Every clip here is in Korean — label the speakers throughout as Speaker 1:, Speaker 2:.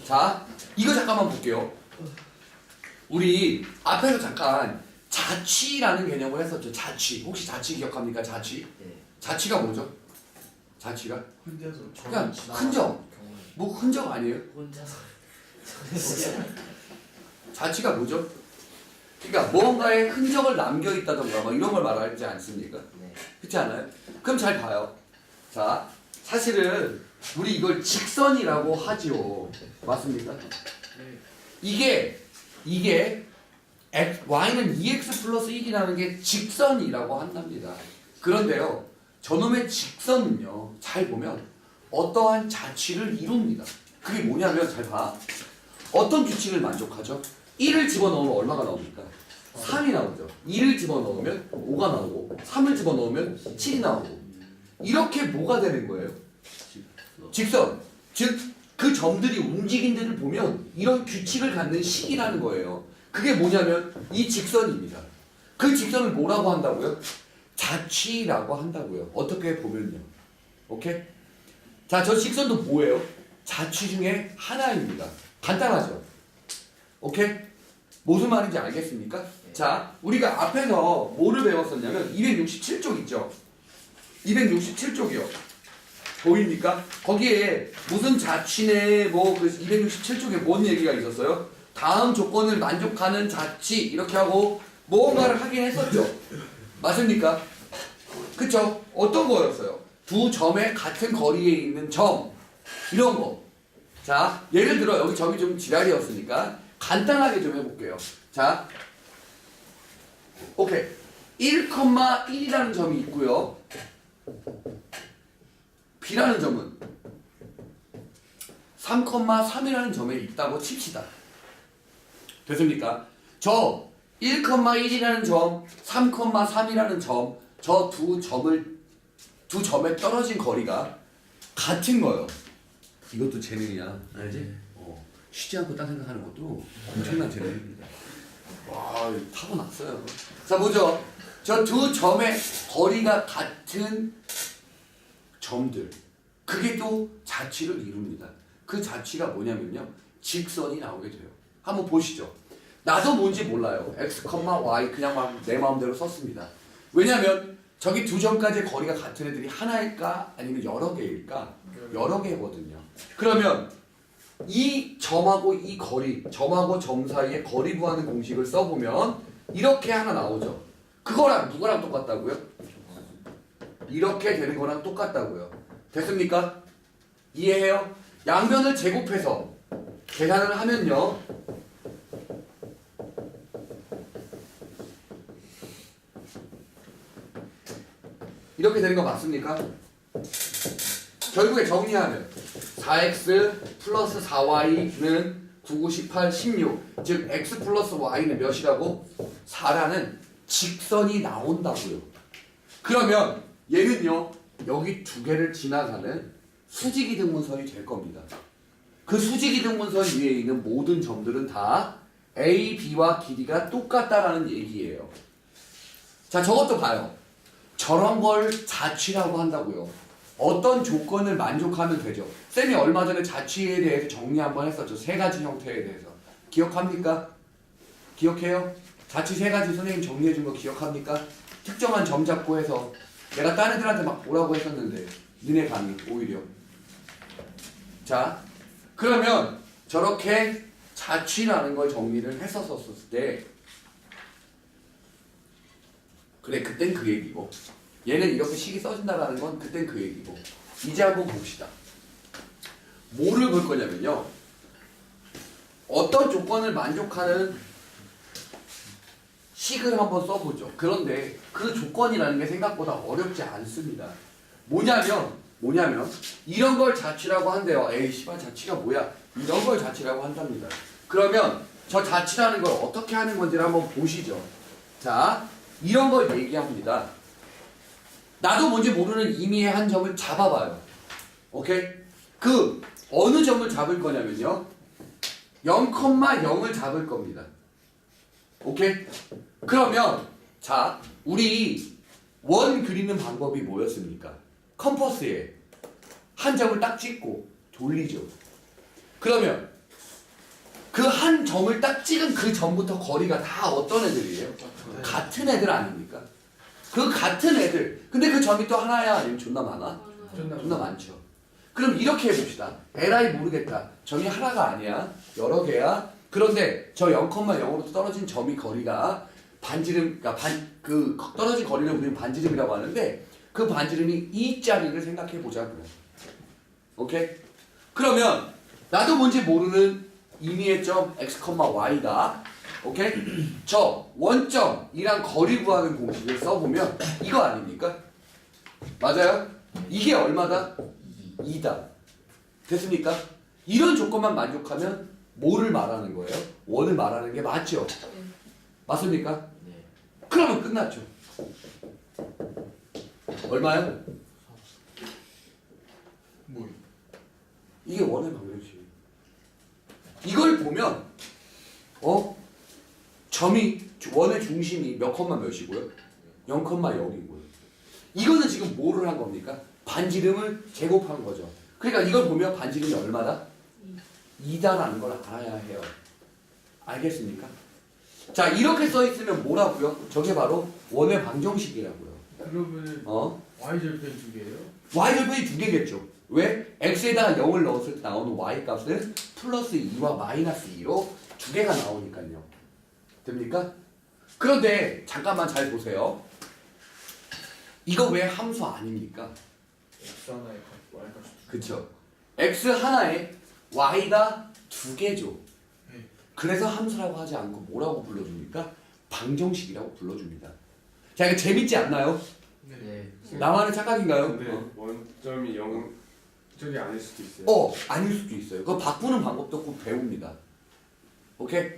Speaker 1: 자, 이거 잠깐만 볼게요. 우리 앞에서 잠깐 자취라는 개념을 했었죠. 자취. 혹시 자취 기억합니까? 자취?
Speaker 2: 네.
Speaker 1: 자취가 뭐죠? 자취가?
Speaker 3: 혼자서
Speaker 1: 그냥 흔적. 뭐 흔적 아니에요?
Speaker 2: 혼자서
Speaker 1: 자취가 뭐죠? 그러니까 무언가의 흔적을 남겨있다던가 뭐 이런 걸 말하지 않습니까?
Speaker 2: 네.
Speaker 1: 그렇지 않아요? 그럼 잘 봐요. 자, 사실은 우리 이걸 직선이라고 하지요. 맞습니까? 이게 y는 2x 플러스 1이라는 게 직선이라고 한답니다. 그런데요, 저놈의 직선은요, 잘 보면 어떠한 자취를 이룹니다. 그게 뭐냐면 잘 봐. 어떤 규칙을 만족하죠? 1을 집어넣으면 얼마가 나옵니까? 3이 나오죠. 2를 집어넣으면 5가 나오고 3을 집어넣으면 7이 나오고 이렇게 뭐가 되는 거예요? 직선. 즉 그 점들이 움직인 데를 보면 이런 규칙을 갖는 식이라는 거예요. 그게 뭐냐면 이 직선입니다. 그 직선을 뭐라고 한다고요? 자취라고 한다고요. 어떻게 보면요. 오케이? 자, 저 직선도 뭐예요? 자취 중에 하나입니다. 간단하죠? 오케이? 무슨 말인지 알겠습니까? 자, 우리가 앞에서 뭐를 배웠었냐면 267쪽 있죠? 267쪽이요. 보입니까? 거기에 무슨 자취네 뭐 267쪽에 뭔 얘기가 있었어요? 다음 조건을 만족하는 자취 이렇게 하고 뭔가를 하긴 했었죠. 맞습니까? 그쵸? 어떤 거였어요? 두 점의 같은 거리에 있는 점 이런 거. 자, 예를 들어 여기 점이 좀 지랄이었으니까 간단하게 좀 해볼게요. 자, 오케이. 1,1이라는 점이 있고요. B라는 점은 3,3이라는 점에 있다고 칩시다. 됐습니까? 저 1,1이라는 점, 3,3이라는 점, 저 두 점에 떨어진 거리가 같은 거예요. 이것도 재능이야. 알지? 쉬지 않고 딴 생각하는 것도 엄청난 재능입니다. 와, 타고났어요. 자, 보죠. 저 두 점의 거리가 같은 점들. 그게 또 자취를 이룹니다. 그 자취가 뭐냐면요. 직선이 나오게 돼요. 한번 보시죠. 나도 뭔지 몰라요. x, y 그냥 내 마음대로 썼습니다. 왜냐면 저기 두 점까지의 거리가 같은 애들이 하나일까? 아니면 여러 개일까? 여러 개거든요. 그러면 이 점하고 이 거리, 점하고 점 사이의 거리 구하는 공식을 써보면 이렇게 하나 나오죠. 그거랑 누구랑 똑같다고요? 이렇게 되는 거랑 똑같다고요. 됐습니까? 이해해요? 양변을 제곱해서 계산을 하면요. 이렇게 되는 거 맞습니까? 결국에 정리하면 4x 플러스 4y는 9, 9, 18, 16 즉 x 플러스 y는 몇이라고? 4라는 직선이 나온다고요. 그러면 얘는요. 여기 두 개를 지나가는 수직이등분선이 될 겁니다. 그 수직이등분선 위에 있는 모든 점들은 다 A, B와 길이가 똑같다라는 얘기예요. 자, 저것도 봐요. 저런 걸 자취라고 한다고요. 어떤 조건을 만족하면 되죠. 쌤이 얼마 전에 자취에 대해서 정리 한번 했었죠. 세 가지 형태에 대해서. 기억합니까? 기억해요? 자취 세 가지 선생님 정리해 준 거 기억합니까? 특정한 점 잡고 해서 내가 딴 애들한테 막 뭐라고 했었는데 니네 감이 오히려. 자, 그러면 저렇게 자취라는 걸 정리를 했었을 때 그래, 그땐 그 얘기고 얘는 이렇게 식이 써진다라는 건 그땐 그 얘기고 이제 한번 봅시다. 뭐를 볼 거냐면요. 어떤 조건을 만족하는 식을 한번 써보죠. 그런데 그 조건이라는 게 생각보다 어렵지 않습니다. 뭐냐면 이런 걸 자취라고 한대요. 에이 씨발 자취가 뭐야. 이런 걸 자취라고 한답니다. 그러면 저 자취라는 걸 어떻게 하는 건지를 한번 보시죠. 자, 이런 걸 얘기합니다. 나도 뭔지 모르는 임의의 한 점을 잡아봐요. 오케이? 그 어느 점을 잡을 거냐면요. 0,0을 잡을 겁니다. 오케이? 그러면 자, 우리 원 그리는 방법이 뭐였습니까? 컴퍼스에 한 점을 딱 찍고 돌리죠. 그러면 한 점을 딱 찍은 그 점부터 거리가 다 어떤 애들이에요? 같은 애들 아닙니까? 그 같은 애들. 근데 그 점이 또 하나야 아니면 존나 많아? 존나 많죠. 그럼 이렇게 해봅시다. LI 모르겠다. 점이 하나가 아니야. 여러 개야. 그런데 저 0,0으로 떨어진 점이 거리가 반지름, 그러니까 그 떨어진 거리를 우리는 반지름이라고 하는데 그 반지름이 2짜리를 생각해 보자고요. 오케이? 그러면 나도 뭔지 모르는 임의의 점 x, y가 오케이? 저 원점이랑 거리 구하는 공식을 써보면 이거 아닙니까? 맞아요? 이게 얼마다? 2다. 됐습니까? 이런 조건만 만족하면 뭐를 말하는 거예요? 원을 말하는 게 맞죠? 맞습니까?
Speaker 2: 네.
Speaker 1: 그러면 끝났죠. 얼마요?
Speaker 3: 뭐?
Speaker 1: 이게 원의 방정식. 이걸 보면 점이 원의 중심이 몇 컴마 몇이고요? 0,0이고요. 이거는 지금 뭐를 한 겁니까? 반지름을 제곱한 거죠. 그러니까 이걸 보면 반지름이 얼마다? 2다라는 걸 알아야 해요. 알겠습니까? 자, 이렇게 써 있으면 뭐라고요? 저게 바로 원의 방정식이라고요.
Speaker 3: 그러면은 y절편 두 개예요?
Speaker 1: y절편이 두 개겠죠. 왜? x에다가 0을 넣었을 때 나오는 y 값은 플러스 2와 마이너스 2로 두 개가 나오니까요. 됩니까? 그런데 잠깐만 잘 보세요. 이거 왜 함수 아닙니까?
Speaker 3: x 하나에 y 값이
Speaker 1: 그쵸? x 하나에 y가 두 개죠.
Speaker 3: 네.
Speaker 1: 그래서 함수라고 하지 않고 뭐라고 불러줍니까? 방정식이라고 불러줍니다. 자, 이거 재밌지 않나요?
Speaker 2: 네.
Speaker 1: 나만의 착각인가요?
Speaker 4: 근데 원점이 0점이 아닐 수도 있어요.
Speaker 1: 아닐 수도 있어요. 그거 바꾸는 방법도 꼭 배웁니다. 오케이?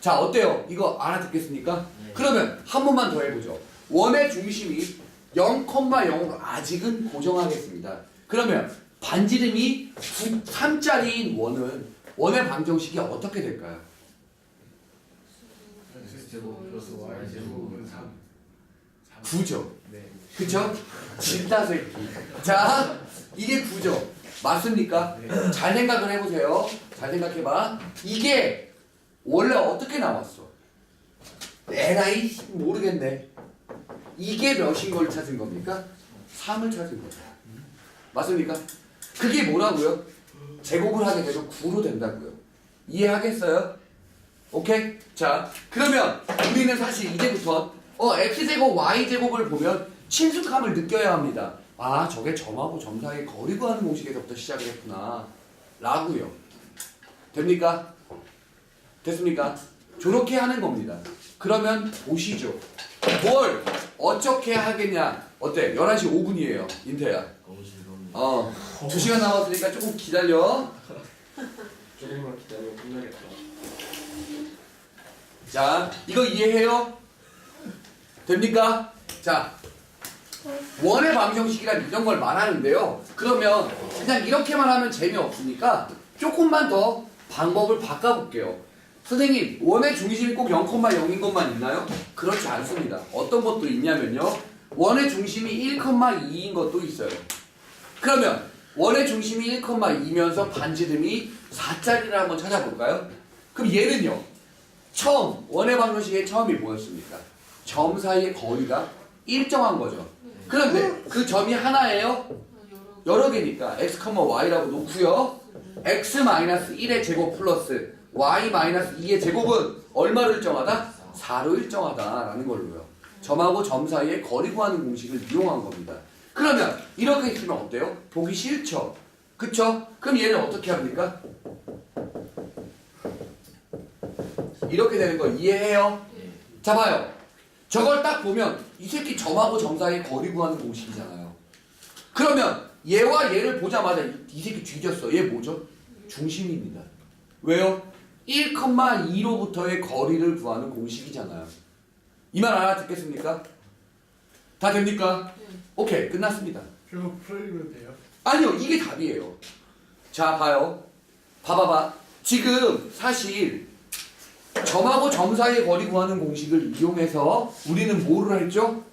Speaker 1: 자, 어때요? 이거 알아듣겠습니까?
Speaker 2: 네.
Speaker 1: 그러면 한 번만 더 해보죠. 원의 중심이 0,0으로 아직은 고정하겠습니다. 그러면 반지름이 3짜리인 원의 방정식이 어떻게 될까요?
Speaker 3: x제곱 플러스 y제곱은 3
Speaker 1: 9죠.
Speaker 3: 네.
Speaker 1: 그쵸? 진짜 새끼. 자, 이게 9죠. 맞습니까?
Speaker 3: 네.
Speaker 1: 잘 생각을 해보세요. 잘 생각해봐. 이게 원래 어떻게 나왔어? 에라이 모르겠네. 이게 몇인 걸 찾은 겁니까? 3을 찾은 거죠. 맞습니까? 그게 뭐라고요? 제곱을 하게 되면 9로 된다고요. 이해하겠어요? 오케이? 자, 그러면 우리는 사실 이제부터 x제곱 y제곱을 보면 친숙함을 느껴야 합니다. 아, 저게 점하고 점 사이의 거리 구하는 공식에서부터 시작을 했구나 라고요. 됩니까? 됐습니까? 저렇게 하는 겁니다. 그러면 보시죠. 뭘 어떻게 하겠냐? 어때? 11시 5분이에요. 인태야.
Speaker 2: 너무 즐겁네.
Speaker 1: 2시간 남았으니까 조금 기다려.
Speaker 4: 조금만 기다리면 끝나겠다.
Speaker 1: 자, 이거 이해해요? 됩니까? 자, 원의 방정식이란 이런 걸 말하는데요. 그러면 그냥 이렇게만 하면 재미없으니까 조금만 더 방법을 바꿔볼게요. 선생님, 원의 중심이 꼭 0,0인 것만 있나요? 그렇지 않습니다. 어떤 것도 있냐면요. 원의 중심이 1,2인 것도 있어요. 그러면 원의 중심이 1,2면서 반지름이 4짜리를 한번 찾아볼까요? 그럼 얘는요. 처음, 원의 방정식의 처음이 뭐였습니까? 점 사이의 거리가 일정한 거죠. 그런데 그 점이 하나예요? 여러 개니까 x, y라고 놓고요. x-1의 제곱 플러스 y-2의 제곱은 얼마로 일정하다? 4로 일정하다라는 걸로요. 점하고 점 사이의 거리 구하는 공식을 이용한 겁니다. 그러면 이렇게 있으면 어때요? 보기 싫죠? 그쵸? 그럼 얘는 어떻게 합니까? 이렇게 되는 거 이해해요?
Speaker 2: 네.
Speaker 1: 자, 봐요. 저걸 딱 보면 이 새끼 점하고 점 사이의 거리 구하는 공식이잖아요. 그러면 얘와 얘를 보자마자 이 새끼 뒤졌어. 얘 뭐죠? 중심입니다. 왜요? 1,2로부터의 거리를 구하는 공식이잖아요. 이 말 알아듣겠습니까? 다 됩니까? 오케이, 끝났습니다.
Speaker 3: 그거 풀리면 돼요?
Speaker 1: 아니요, 이게 답이에요. 자, 봐요. 봐봐봐. 지금 사실 점하고 점 사이의 거리 구하는 공식을 이용해서 우리는 뭐를 했죠?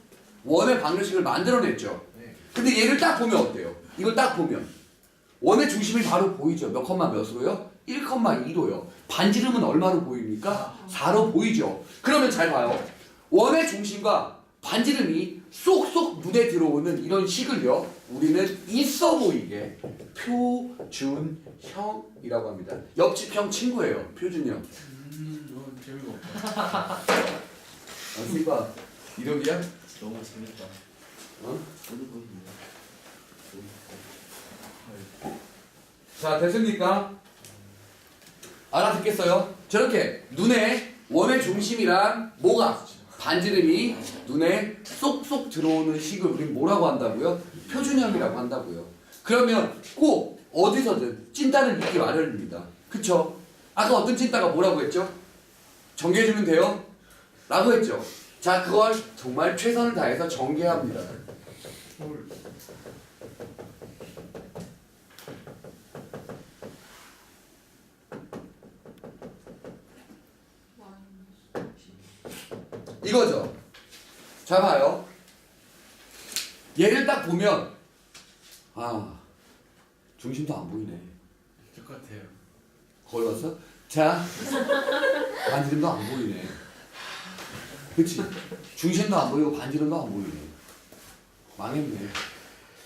Speaker 1: 원의 방정식을 만들어냈죠.
Speaker 3: 네.
Speaker 1: 근데 얘를 딱 보면 어때요? 이걸 딱 보면 원의 중심이 바로 보이죠? 몇 컴마 몇으로요? 1,2도요. 반지름은 얼마로 보입니까? 4로 보이죠. 그러면 잘 봐요. 원의 중심과 반지름이 쏙쏙 눈에 들어오는 이런 식을요, 우리는 있어 보이게 표준형이라고 합니다. 옆집 형 친구예요. 표준형.
Speaker 3: 너무 재미가 없다.
Speaker 1: 씨바 이력이야?
Speaker 2: 너무 재밌다.
Speaker 1: 어?
Speaker 2: 저도 보입니다.
Speaker 1: 자, 됐습니까? 알아듣겠어요? 저렇게 눈에 원의 중심이란 뭐가? 반지름이 눈에 쏙쏙 들어오는 식을 우린 뭐라고 한다고요? 표준형이라고 한다고요. 그러면 꼭 어디서든 찐따는 있기 마련입니다. 그쵸? 아까 어떤 찐따가 뭐라고 했죠? 전개해주면 돼요? 라고 했죠. 자, 그걸 정말 최선을 다해서 전개합니다.
Speaker 3: 헐.
Speaker 1: 이거죠. 자, 봐요. 얘를 딱 보면 아, 중심도 안 보이네.
Speaker 3: 똑같아요.
Speaker 1: 거기 왔어? 자, 반지름도 안 보이네. 그치? 중심도 안 보이고 반지름도 안 보이네. 망했네.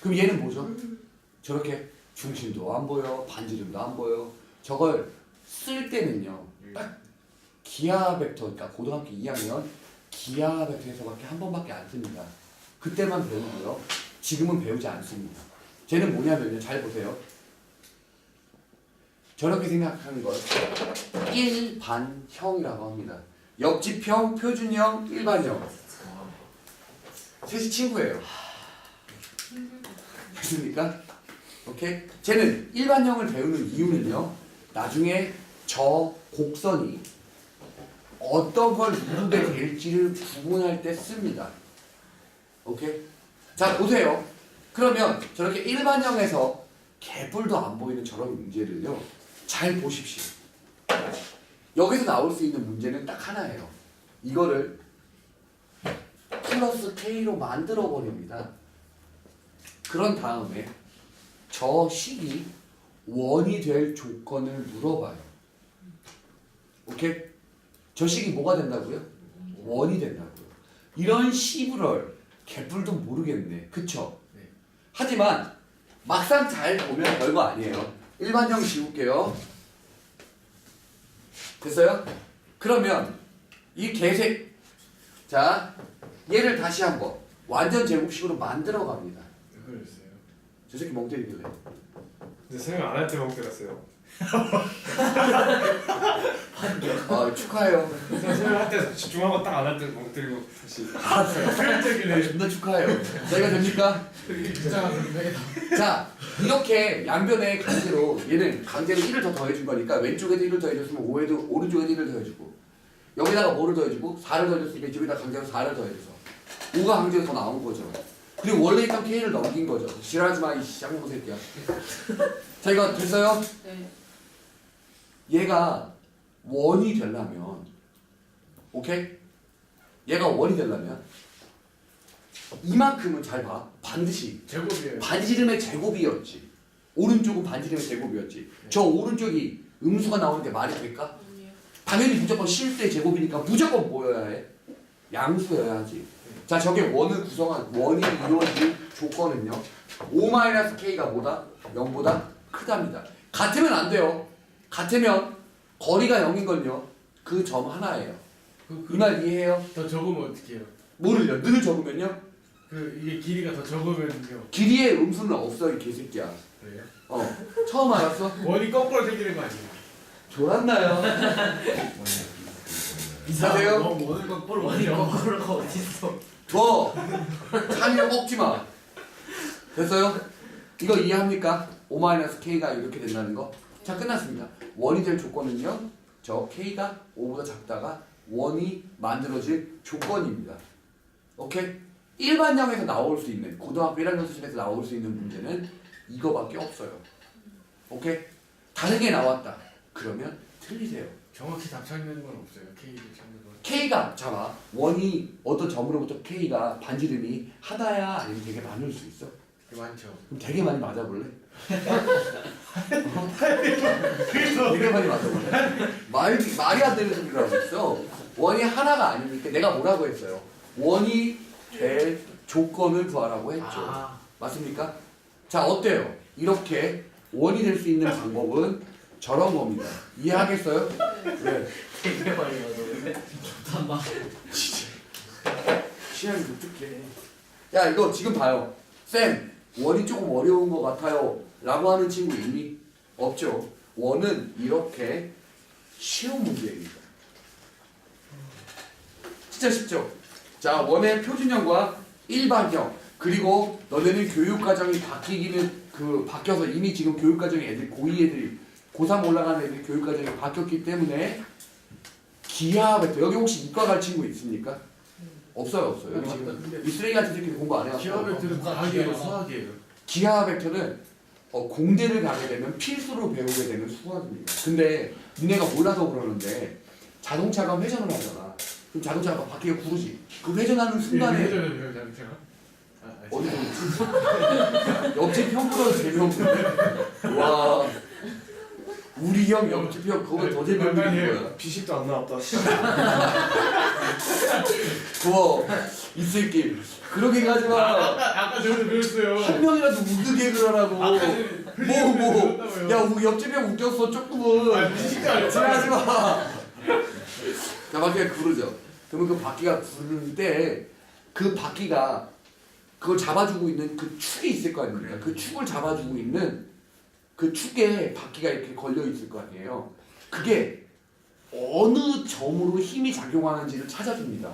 Speaker 1: 그럼 얘는 뭐죠? 저렇게 중심도 안 보여, 반지름도 안 보여. 저걸 쓸 때는요, 딱 기하 벡터, 그러니까 고등학교 2학년 기하 벡터에서밖에 한 번밖에 안 씁니다. 그때만 배우고요. 지금은 배우지 않습니다. 쟤는 뭐냐면요, 잘 보세요. 저렇게 생각하는 걸 일반형이라고 합니다. 옆집형, 표준형, 일반형. 셋이 친구예요. 됐습니까? 오케이? 쟤는 일반형을 배우는 이유는요, 나중에 저 곡선이 어떤 걸 이루게 될지를 구분할 때 씁니다. 오케이? 자, 보세요. 그러면 저렇게 일반형에서 개뿔도 안 보이는 저런 문제를요, 잘 보십시오. 여기서 나올 수 있는 문제는 딱 하나예요. 이거를 플러스 K로 만들어 버립니다. 그런 다음에 저 식이 원이 될 조건을 물어봐요. 오케이? 저 식이 뭐가 된다고요? 원이 된다고요. 이런 시부럴 개뿔도 모르겠네. 그쵸?
Speaker 3: 네.
Speaker 1: 하지만 막상 잘 보면 별거 아니에요. 일반형 지울게요. 됐어요? 그러면 이 개색, 자, 얘를 다시 한번 완전 제곱식으로 만들어 갑니다.
Speaker 3: 왜 그랬어요?
Speaker 1: 저 새끼 멍 때리길래.
Speaker 4: 근데 생각 안 할 때 멍 때렸어요.
Speaker 1: 아, 축하해요.
Speaker 4: 생각할 때 집중하고 딱 안 할 때 멍 때리고 다시.
Speaker 3: 효율적이네.
Speaker 1: 존나 축하해요. 저희가 됩니까?
Speaker 3: 진짜 선배.
Speaker 1: 자, 이렇게 양변에 강제로 얘는 강제로 1을 더 더해준 거니까 왼쪽에도 1을 더해줬으면 오른쪽에도 1을 더해주고 여기다가 뭐를 더해주고 4를 더해줬으니까 이쪽에다 강제로 4를 더해줘서 5가 강제로 더 나온 거죠. 그리고 원래 있던 K를 넘긴 거죠. 지랄하지 마, 이 쌍놈 새끼야. 자, 이거 됐어요?
Speaker 5: 네.
Speaker 1: 얘가 원이 되려면, 오케이? 얘가 원이 되려면 이만큼은 잘 봐. 반드시
Speaker 3: 제곱이에요.
Speaker 1: 반지름의 제곱이었지. 오른쪽은 반지름의 제곱이었지. 저 오른쪽이 음수가 나오는 게 말이 될까?
Speaker 5: 아니요.
Speaker 1: 당연히 무조건 실수의 제곱이니까 무조건 뭐여야 해? 양수여야 하지. 자, 저게 원을 구성한, 원이 이루어질 조건은요, 5-K가 뭐다? 0보다 크답니다. 같으면 안 돼요. 같으면 거리가 0인 건요, 그 점 하나예요. 이 말 이해해요?
Speaker 3: 더 적으면 어떻게 해요?
Speaker 1: 뭐를요? 늘 적으면요?
Speaker 3: 이게 길이가 더 적으면요.
Speaker 1: 길이의 음수는 없어, 이 개새끼야.
Speaker 3: 그래요?
Speaker 1: 처음 알았어?
Speaker 3: 원이 거꾸로 생기는 거 아니에요?
Speaker 1: 졸았나요? 이사세요?
Speaker 3: 원을 거꾸로
Speaker 2: 원이 거꾸로가 어딨어?
Speaker 1: 뭐 참여 먹지 마. 됐어요? 이거 이해합니까? 5-K가 이렇게 된다는 거. 자, 끝났습니다. 원이 될 조건은요, 저 K가 5보다 작다가 원이 만들어질 조건입니다. 오케이? 일반형에서 나올 수 있는, 고등학교 1학년 수준에서 나올 수 있는 문제는 이거밖에 없어요. 오케이? 다르게 나왔다. 그러면 틀리세요.
Speaker 3: 정확히 답 찾는 건 없어요. K를 찾는 건.
Speaker 1: K가, 원이 어떤 점으로부터 K가 반지름이 하나야 아니면 되게 많을 수 있어?
Speaker 3: 많죠.
Speaker 1: 그럼 되게 많이 맞아볼래? 되게 많이 맞아볼래? 말이 안 되는 소리를 하고 있어. 원이 하나가 아니니까 내가 뭐라고 했어요? 원이 될 조건을 구하라고 했죠.
Speaker 2: 아,
Speaker 1: 맞습니까? 자, 어때요? 이렇게 원이 될 수 있는 방법은 저런 겁니다. 이해하겠어요? 네.
Speaker 2: 되게 많이 맞아. 잠깐만.
Speaker 1: 취향이 독특해. 야, 이거 지금 봐요. 쌤, 원이 조금 어려운 것 같아요. 라고 하는 친구 있니? 없죠. 원은 이렇게 쉬운 문제입니다. 진짜 쉽죠? 자, 원의 표준형과 일반형, 그리고 너네는 교육과정이 바뀌어서 이미 지금 교육과정에 애들, 고2 애들이, 고3 올라가는 애들이 교육과정이 바뀌었기 때문에 기하 벡터, 여기 혹시 이과 갈 친구 있습니까? 없어요. 여기
Speaker 3: 맞다.
Speaker 1: 지금
Speaker 3: 근데
Speaker 1: 이 쓰레기 같은 새끼들 공부 안 해갖고.
Speaker 3: 기하 벡터는 과학이에요, 수학이에요.
Speaker 1: 기하 벡터는 공대를 가게 되면 필수로 배우게 되는 수학입니다. 근데 니네가 몰라서 그러는데 자동차가 회전을 하잖아. 그럼 자동차가 바퀴가 구르지. 그 회전하는 순간에
Speaker 3: 회전을 제가.
Speaker 1: 어디서 있지? 옆집 형 보다 재미없는데? 와, 우리 형 옆집 형 그거 더 재미없는 거야.
Speaker 4: 비식도 안 나왔다.
Speaker 1: 그거 있을게. 그러게 가지 마.
Speaker 3: 아까 저도 배웠어요.
Speaker 1: 한 명이라도 웃기게 그러라고. 야, 우리 옆집 형 웃겼어 조금은.
Speaker 3: 비식도 안
Speaker 1: 지나가지 마. 자, 바퀴가 구르죠. 그러면 그 바퀴가 구를 때 그 바퀴가 그걸 잡아주고 있는 그 축이 있을 거 아닙니까? 그 축을 잡아주고 있는 그 축에 바퀴가 이렇게 걸려 있을 거 아니에요. 그게 어느 점으로 힘이 작용하는지를 찾아줍니다.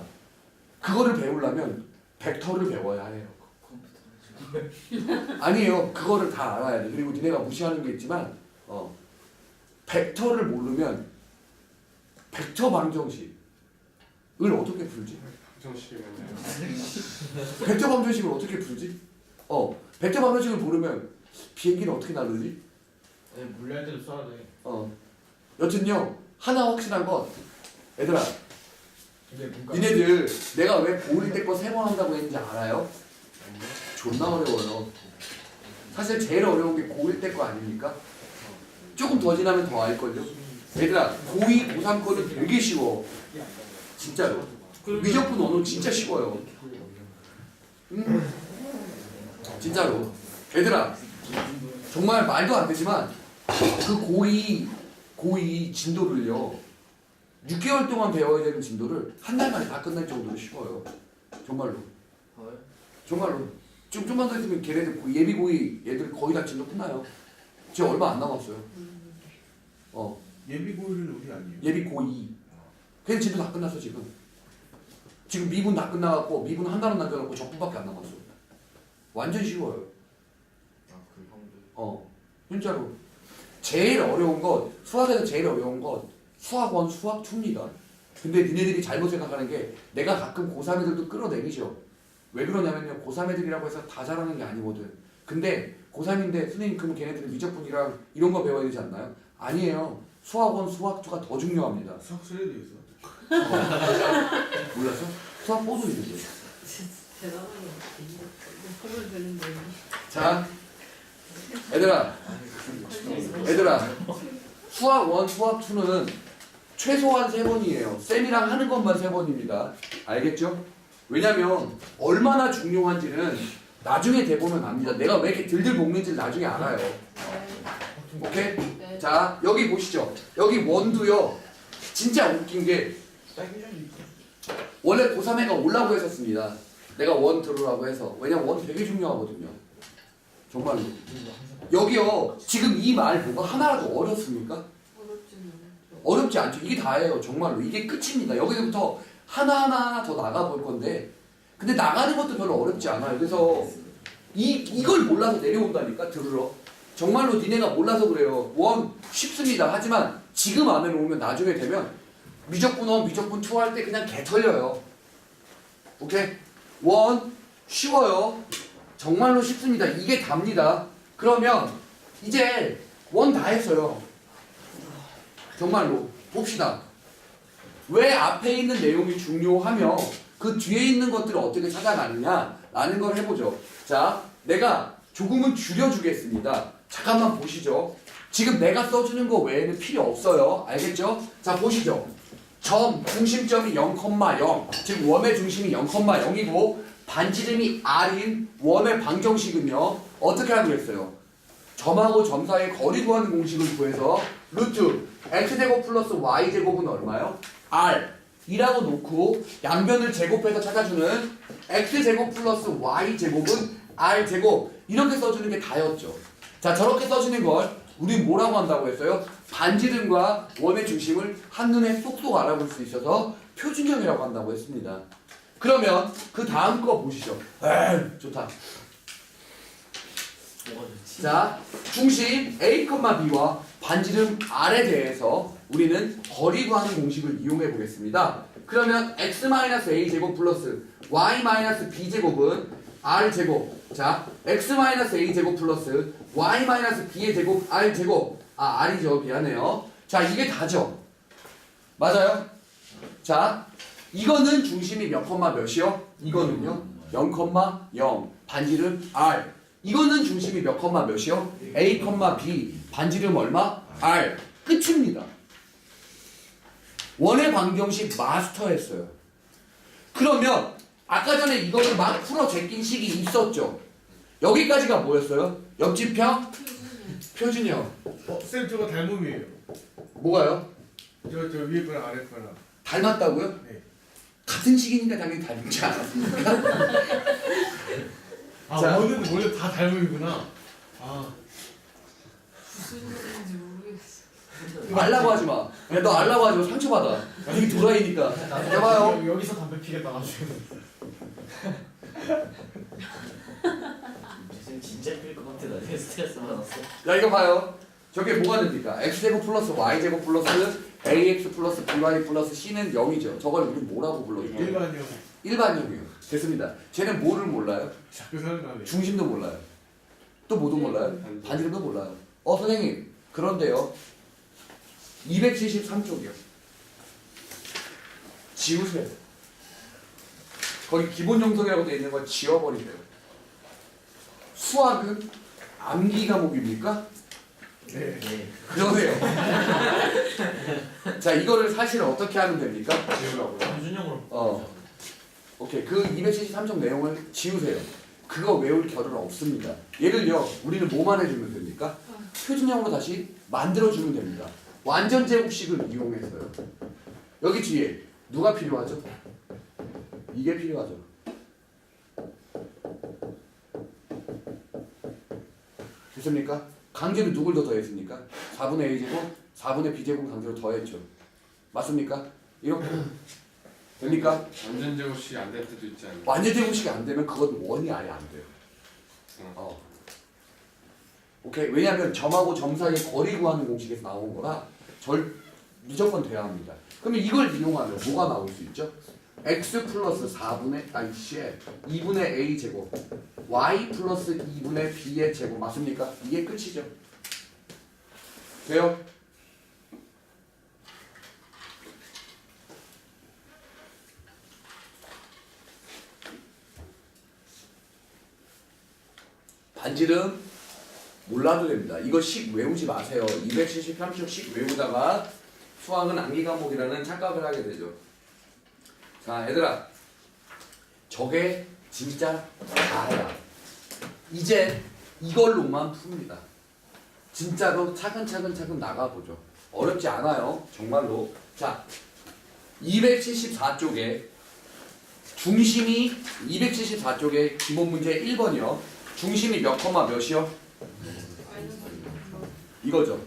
Speaker 1: 그거를 배우려면 벡터를 배워야 해요. 아니에요. 그거를 다 알아야 돼. 그리고 니네가 무시하는 게 있지만 벡터를 모르면 벡터 방정식을 어떻게 풀지?
Speaker 4: 정식이 맞나요?
Speaker 1: 벡터 방정식을 어떻게 풀지? 벡터 방정식을 모르면 비행기는 어떻게 날르지?
Speaker 3: 네, 물리할 때도 써야 돼.
Speaker 1: 여튼요, 하나 확실한 건 얘들아,
Speaker 3: 근데 문과.
Speaker 1: 니네들 내가 왜 고일 때 거 3번 한다고 했는지 알아요? 존나 어려워요. 사실 제일 어려운 게 고1 때 거 아닙니까? 조금 더 지나면 더 알걸요? 얘들아, 고2, 고3 거는 되게 쉬워. 진짜로. 미적분 언어 진짜 쉬워요. 진짜로. 얘들아, 정말 말도 안 되지만 그 고2 진도를요, 6개월 동안 배워야 되는 진도를 한 달 만에 다 끝날 정도로 쉬워요. 정말로. 정말로. 좀만 더 있으면 걔네들 예비 고2 얘들 거의 다 진도 끝나요. 지금 얼마 안 남았어요.
Speaker 5: 예비 고일은 우리 아니에요?
Speaker 1: 예비 고2. 걔네 진도 다 끝났어 지금. 지금 미분 다 끝나갖고 미분 한 달은 남겨놓고 적분밖에 안 남았어. 완전 쉬워요. 진짜로. 제일 어려운 것, 수학에서 제일 어려운 것 수학 1, 수학 2입니다. 근데 니네들이 잘못 생각하는 게 내가 가끔 고3 애들도 끌어내리죠. 왜 그러냐면요, 고3 애들이라고 해서 다 잘하는 게 아니거든. 근데 고3인데 선생님 그럼 걔네들은 미적분이랑 이런 거 배워야 되지 않나요? 아니에요. 수학 1, 수학 2가 더 중요합니다.
Speaker 5: 수학 쓰레도 있어.
Speaker 1: 몰랐어? 수학 뽀도 있는데.
Speaker 6: 대단하네. 선물 되는데.
Speaker 1: 자, 얘들아 수학 1, 수학 2는 최소한 3번이에요. 쌤이랑 하는 것만 3번입니다. 알겠죠? 왜냐면 얼마나 중요한지는 나중에 돼보면 압니다. 내가 왜 이렇게 들들 볶는지를 나중에 알아요. 오케이?
Speaker 6: 네.
Speaker 1: 자, 여기 보시죠. 여기 원도요. 진짜 웃긴 게 원래 고3애가 오려고 했었습니다. 내가 원 들으라고 해서. 왜냐면 원 되게 중요하거든요. 정말로. 여기요. 지금 이 말 뭐가 하나라도 어렵습니까?
Speaker 6: 어렵지는 않아요.
Speaker 1: 어렵지 않죠. 이게 다예요. 정말로. 이게 끝입니다. 여기서부터 하나하나 더 나가볼 건데 근데 나가는 것도 별로 어렵지 않아요. 그래서 이걸 몰라서 내려온다니까 들으러. 정말로 니네가 몰라서 그래요. 원 쉽습니다. 하지만 지금 안 해놓으면 나중에 되면 미적분 1, 미적분 2 할 때 그냥 개 털려요. 오케이? 원 쉬워요. 정말로 쉽습니다. 이게 답니다. 그러면 이제 원 다 했어요. 정말로 봅시다. 왜 앞에 있는 내용이 중요하며 그 뒤에 있는 것들을 어떻게 찾아가느냐라는 걸 해보죠. 자, 내가 조금은 줄여주겠습니다. 잠깐만 보시죠. 지금 내가 써주는 거 외에는 필요 없어요. 알겠죠? 자 보시죠. 점 중심점이 0,0 즉 원의 중심이 0,0이고 반지름이 r인 원의 방정식은요 어떻게 하기로 했어요? 점하고 점 사이의 거리 구하는 공식을 구해서 루트 x제곱 플러스 y제곱은 얼마요? r 이라고 놓고 양변을 제곱해서 찾아주는 x제곱 플러스 y제곱은 r제곱 이렇게 써주는 게 다였죠. 자 저렇게 써주는 걸 우린 뭐라고 한다고 했어요? 반지름과 원의 중심을 한눈에 쏙쏙 알아볼 수 있어서 표준형이라고 한다고 했습니다. 그러면 그 다음 거 보시죠. 에이, 좋다.
Speaker 2: 뭐가 좋지?
Speaker 1: 자, 중심 A, B와 반지름 R에 대해서 우리는 거리 구하는 공식을 이용해 보겠습니다. 그러면 x-a제곱 플러스 y-b제곱은 r제곱. 자, x-a제곱 플러스 y-b의 제곱 r제곱. 아, r이죠. 미안해요. 자, 이게 다죠. 맞아요? 자, 이거는 중심이 몇 컴마 몇이요? 이거는요? 0,0 반지름 r. 이거는 중심이 몇 컴마 몇이요? a, b 반지름 얼마? r. 끝입니다. 원의 방정식 마스터했어요. 그러면 아까 전에 이거를 막 풀어 제낀 식이 있었죠. 여기까지가 뭐였어요? 옆집형? 표준형.
Speaker 3: 쌤 저거 닮음이에요.
Speaker 1: 뭐가요?
Speaker 3: 저 위에 거랑 아래 거랑.
Speaker 1: 닮았다고요?
Speaker 3: 네.
Speaker 1: 같은 식이니까 당연히 닮지 않았습니까?
Speaker 3: 아
Speaker 1: 자.
Speaker 3: 원래 다 닮음이구나. 아
Speaker 6: 무슨 소리인지 모르겠어.
Speaker 1: 알라고 하지 마. 야, 너 알라고 하지 마. 상처받아. 이게 도라이니까. 해봐요.
Speaker 3: 여기서 담배 피겠다 가지고.
Speaker 2: 쌤 진짜 필것 같아. 나 되게 스트레스 받았어.
Speaker 1: 야, 이거 봐요. 저게 뭐가 됩니까? x제곱 플러스 y제곱 플러스 ax 플러스 by 플러스 c는 0이죠. 저걸 우리 뭐라고 불러줄게요?
Speaker 3: 일반형.
Speaker 1: 일반형이요. 됐습니다. 쟤는 뭐를 몰라요?
Speaker 3: 자꾸 생각나네.
Speaker 1: 중심도 몰라요. 또 뭐도 몰라요? 반지름도 몰라요. 선생님. 그런데요. 273쪽이요. 지우세요. 거기 기본 정석이라고 되어 있는 거 지워버리세요. 수학은 암기 과목입니까?
Speaker 3: 네.
Speaker 2: 네.
Speaker 1: 그러네요. 자, 이거를 사실 어떻게 하면 됩니까?
Speaker 4: 지우라고요?
Speaker 2: 표준형으로.
Speaker 1: 오케이. 그 273쪽 내용을 지우세요. 그거 외울 겨를 없습니다. 얘를요, 우리는 뭐만 해주면 됩니까? 표준형으로 다시 만들어주면 됩니다. 완전 제곱식을 이용했어요. 여기 뒤에 누가 필요하죠? 이게 필요하죠. 됐습니까? 강제로 누굴 더 더했습니까? 4분의 a제곱, 4분의 b제곱 강제로 더했죠. 맞습니까? 이렇게 됩니까?
Speaker 4: 완전 제곱식이 안 될 때도 있지 않나요?
Speaker 1: 완전 제곱식이 안 되면 그건 원이 아예 안 돼요. 오케이. 왜냐하면 점하고 점 사이의 거리 구하는 공식에서 나온 거라 무조건 돼야 합니다. 그러면 이걸 이용하면 뭐가 나올 수 있죠? x 플러스 2분의 a 제곱 y 플러스 2분의 b의 제곱 맞습니까? 이게 끝이죠. 돼요? 반지름 몰라도 됩니다. 이거 식 외우지 마세요. 273쪽 식 외우다가 수학은 암기 과목이라는 착각을 하게 되죠. 자, 얘들아. 저게 진짜 다야. 이제 이걸로만 풉니다. 진짜로 차근차근 나가보죠. 어렵지 않아요. 정말로. 자, 274쪽에 중심이 274쪽에 기본 문제 1번이요. 중심이 몇 컴마 몇이요? 이거죠.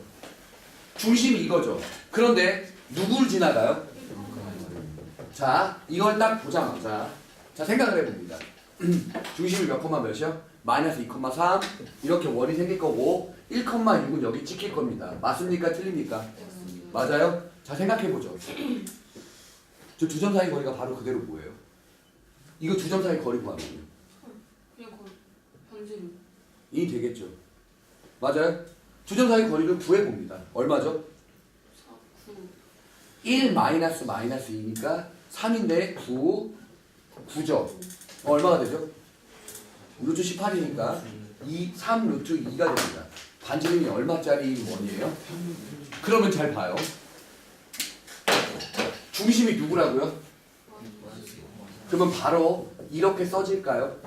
Speaker 1: 중심이 이거죠. 그런데 누굴 지나가요? 자, 이걸 딱 보자마자 자 생각을 해봅니다. 중심이 몇 컴마 몇이요? 마이너스 2,3 이렇게 원이 생길 거고 1,6은 여기 찍힐 겁니다. 맞습니까? 틀립니까? 맞아요? 자 생각해보죠. 저 두 점 사이 거리가 바로 그대로 뭐예요? 이거 두 점 사이 거리 구하면요.
Speaker 6: 그냥 거의 반지름.
Speaker 1: 이 되겠죠. 맞아요? 두 점 사이 거리를 구해봅니다. 얼마죠?
Speaker 6: 4, 9.
Speaker 1: 1 마이너스 2니까 3인데 9죠. 얼마가 되죠? 루트 18이니까 3 루트 2가 됩니다. 반지름이 얼마짜리 원이에요? 그러면 잘 봐요. 중심이 누구라고요? 그러면 바로 이렇게 써질까요?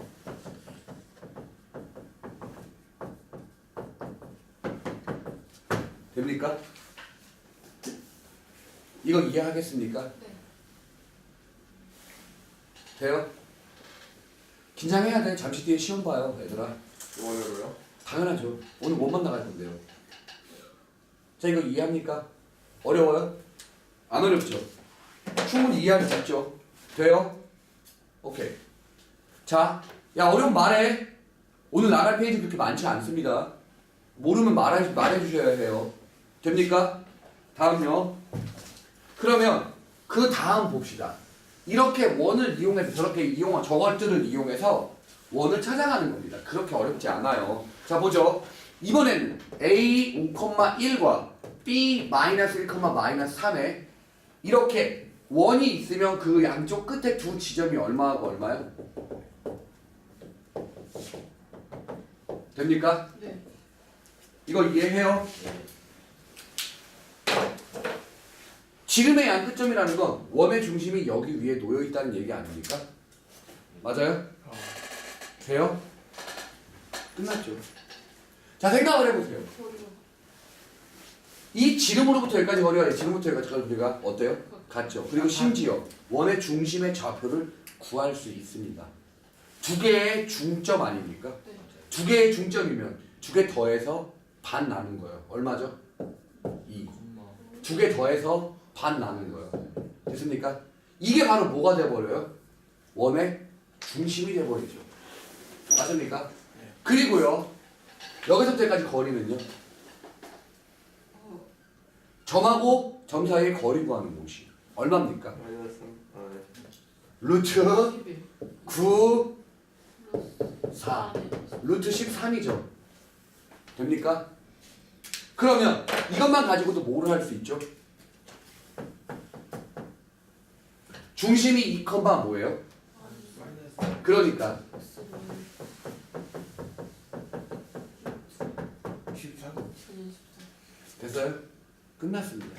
Speaker 1: 됩니까? 이거 이해하겠습니까?
Speaker 6: 네.
Speaker 1: 돼요? 긴장해야 돼. 잠시 뒤에 시험 봐요, 얘들아.
Speaker 4: 원으로요?
Speaker 1: 당연하죠. 오늘 원만 나갈 건데요. 자, 이거 이해합니까? 어려워요? 안 어렵죠? 충분히 이해할 수 있죠? 돼요? 오케이. 자, 야, 어려운 말해. 오늘 나갈 페이지 그렇게 많지 않습니다. 모르면 말해주셔야 해요. 됩니까? 다음요. 그러면 그 다음 봅시다. 이렇게 원을 이용해서 저렇게 저것들을 이용해서 원을 찾아가는 겁니다. 그렇게 어렵지 않아요. 자, 보죠. 이번에는 A 5,1과 B -1, -3에 이렇게 원이 있으면 그 양쪽 끝에 두 지점이 얼마하고 얼마요? 됩니까?
Speaker 6: 네.
Speaker 1: 이거 이해해요? 지름의 양 끝점이라는 건 원의 중심이 여기 위에 놓여 있다는 얘기 아닙니까? 맞아요? 돼요? 끝났죠. 자, 생각을 해보세요.
Speaker 6: 거리가
Speaker 1: 이 지름으로부터 여기까지 거리가 지름부터 여기까지 거리가 어때요? 같죠. 그리고 심지어 원의 중심의 좌표를 구할 수 있습니다. 두 개의 중점 아닙니까?
Speaker 6: 네.
Speaker 1: 두 개의 중점이면 두 개 더해서 반 나눈 거예요. 얼마죠? 2. 두 개 더해서 반 나눈 거예요. 됐습니까? 이게 바로 뭐가 돼버려요? 원의 중심이 돼버리죠. 맞습니까? 그리고요, 여기서부터 여기까지 거리는요, 점하고 점 사이의 거리 구하는 공식 얼마입니까?
Speaker 4: 마이너스 3. 아, 네.
Speaker 1: 루트
Speaker 6: 11
Speaker 1: 9
Speaker 6: 플러스
Speaker 1: 4
Speaker 6: 4네.
Speaker 1: 루트 13이죠. 됩니까? 그러면 이것만 가지고도 뭐를 할 수 있죠? 중심이 2, 뭐예요? 그러니까
Speaker 5: 13?
Speaker 1: 됐어요? 끝났습니다.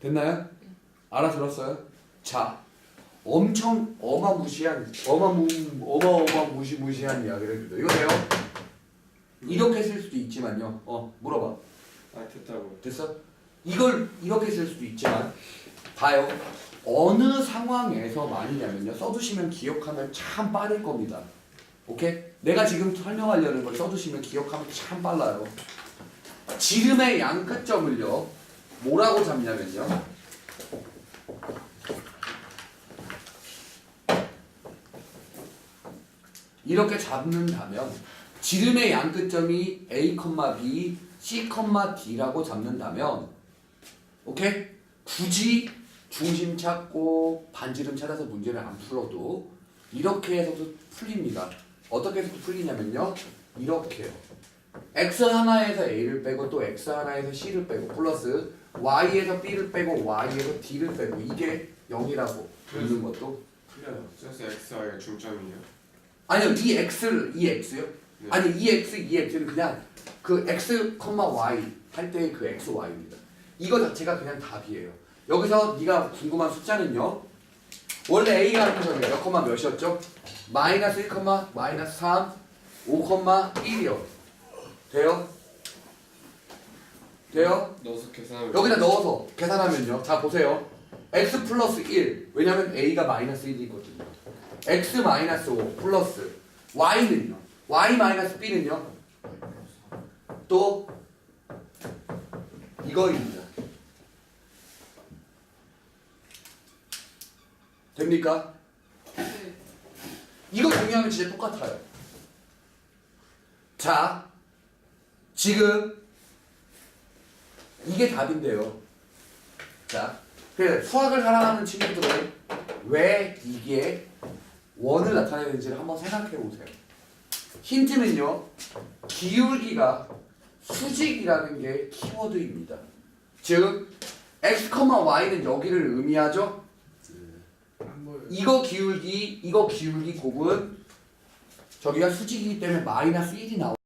Speaker 1: 됐나요? 알아들었어요? 자, 엄청 어마무시한 무시무시한 이야기를 해주죠. 이거 돼요? 이렇게 쓸 수도 있지만요. 물어봐.
Speaker 4: 아, 됐다고.
Speaker 1: 됐어? 이걸 이렇게 쓸 수도 있지만 봐요. 어느 상황에서 많이냐면요. 써두시면 기억하면 참 빠를 겁니다. 오케이? 내가 지금 설명하려는 걸 써두시면 기억하면 참 빨라요. 지름의 양 끝점을요. 뭐라고 잡냐면요. 이렇게 잡는다면 지름의 양 끝점이 A, B, C, D라고 잡는다면 오케이? 굳이 중심 찾고 반지름 찾아서 문제를 안 풀어도 이렇게 해서도 풀립니다. 어떻게 해서 풀리냐면요. 이렇게요. X 하나에서 A를 빼고 또 X 하나에서 C를 빼고 플러스 Y에서 B를 빼고 Y에서 D를 빼고 이게 0이라고 있는 것도 풀려요.
Speaker 4: 그래서 XY가 중점이에요.
Speaker 1: 아니요, 이 X요?
Speaker 4: 네.
Speaker 1: 아니, 이 X는 그냥 그 X, Y 할 때의 그 XY입니다. 이거 자체가 그냥 답이에요. 여기서 네가 궁금한 숫자는요. 원래 A가 하는 점이 몇 콤마 몇이었죠? 마이너스 1, 마이너스 3, 5,1이요. 돼요? 돼요?
Speaker 4: 넣어서 계산하면
Speaker 1: 여기다 넣어서 계산하면요. 자, 보세요. X 플러스 1. 왜냐면 A가 마이너스 1이 있거든요. X 마이너스 5 플러스 Y는요. Y 마이너스 B는요. 또 이거입니다. 됩니까?
Speaker 6: 네.
Speaker 1: 이거 정리하면 진짜 똑같아요. 자, 지금 이게 답인데요. 자, 그래 수학을 사랑하는 친구들은 왜 이게 원을 나타내는지를 한번 생각해 보세요. 힌트는요. 기울기가 수직이라는 게 키워드입니다. 즉 x, y는 여기를 의미하죠.
Speaker 5: 안 보여요.
Speaker 1: 이거 기울기 곱은 저기가 수직이기 때문에 마이너스 1이 나오고